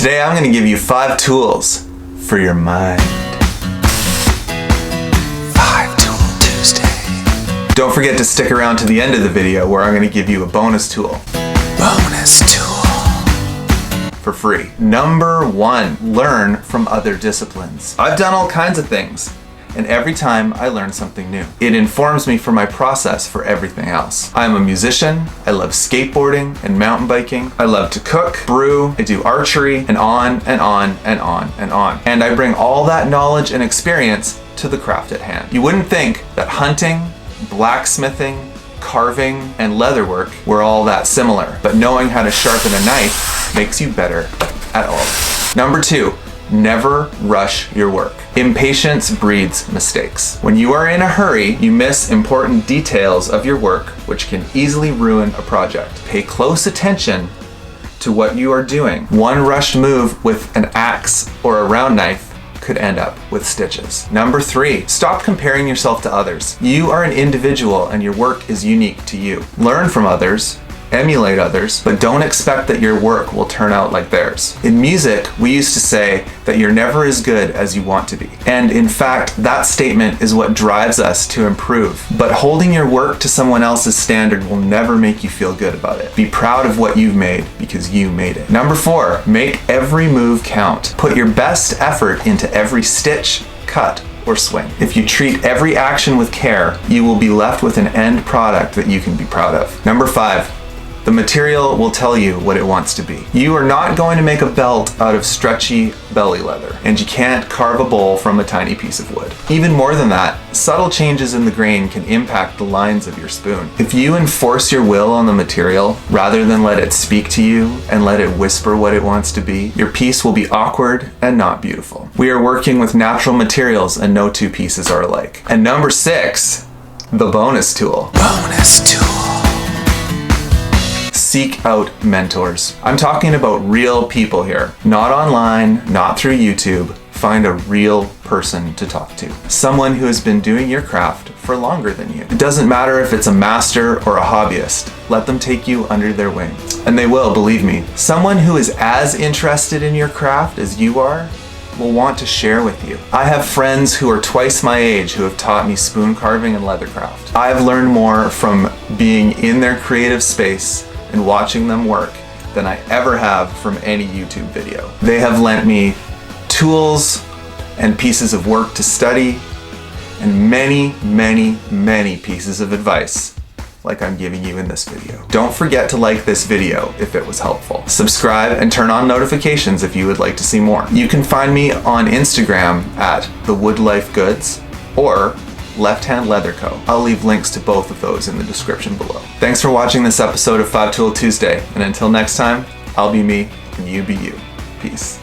Today I'm going to give you 5 tools for your mind. 5 Tool Tuesday. Don't forget to stick around to the end of the video where I'm going to give you a bonus tool. Bonus tool. For free. Number 1, learn from other disciplines. I've done all kinds of things, and every time I learn something new. It informs me for my process for everything else. I'm a musician, I love skateboarding and mountain biking, I love to cook, brew, I do archery, and on and on and on and on. And I bring all that knowledge and experience to the craft at hand. You wouldn't think that hunting, blacksmithing, carving, and leatherwork were all that similar, but knowing how to sharpen a knife makes you better at all. Number 2, never rush your work. Impatience breeds mistakes. When you are in a hurry, you miss important details of your work, which can easily ruin a project. Pay close attention to what you are doing. One rushed move with an axe or a round knife could end up with stitches. Number 3, stop comparing yourself to others. You are an individual and your work is unique to you. Learn from others, emulate others, but don't expect that your work will turn out like theirs. In music, we used to say that you're never as good as you want to be. And in fact, that statement is what drives us to improve. But holding your work to someone else's standard will never make you feel good about it. Be proud of what you've made because you made it. Number 4, make every move count. Put your best effort into every stitch, cut, or swing. If you treat every action with care, you will be left with an end product that you can be proud of. Number 5, the material will tell you what it wants to be. You are not going to make a belt out of stretchy belly leather, and you can't carve a bowl from a tiny piece of wood. Even more than that, subtle changes in the grain can impact the lines of your spoon. If you enforce your will on the material, rather than let it speak to you and let it whisper what it wants to be, your piece will be awkward and not beautiful. We are working with natural materials and no two pieces are alike. And number 6, the bonus tool. Bonus tool. Seek out mentors. I'm talking about real people here. Not online, not through YouTube. Find a real person to talk to. Someone who has been doing your craft for longer than you. It doesn't matter if it's a master or a hobbyist. Let them take you under their wing. And they will, believe me. Someone who is as interested in your craft as you are will want to share with you. I have friends who are twice my age who have taught me spoon carving and leathercraft. I've learned more from being in their creative space and watching them work than I ever have from any YouTube video. They have lent me tools and pieces of work to study and many, many, many pieces of advice like I'm giving you in this video. Don't forget to like this video if it was helpful. Subscribe and turn on notifications if you would like to see more. You can find me on Instagram at thewoodlifegoods or Left Hand Leather Co. I'll leave links to both of those in the description below. Thanks for watching this episode of 5 Tool Tuesday, and until next time, I'll be me and you be you. Peace.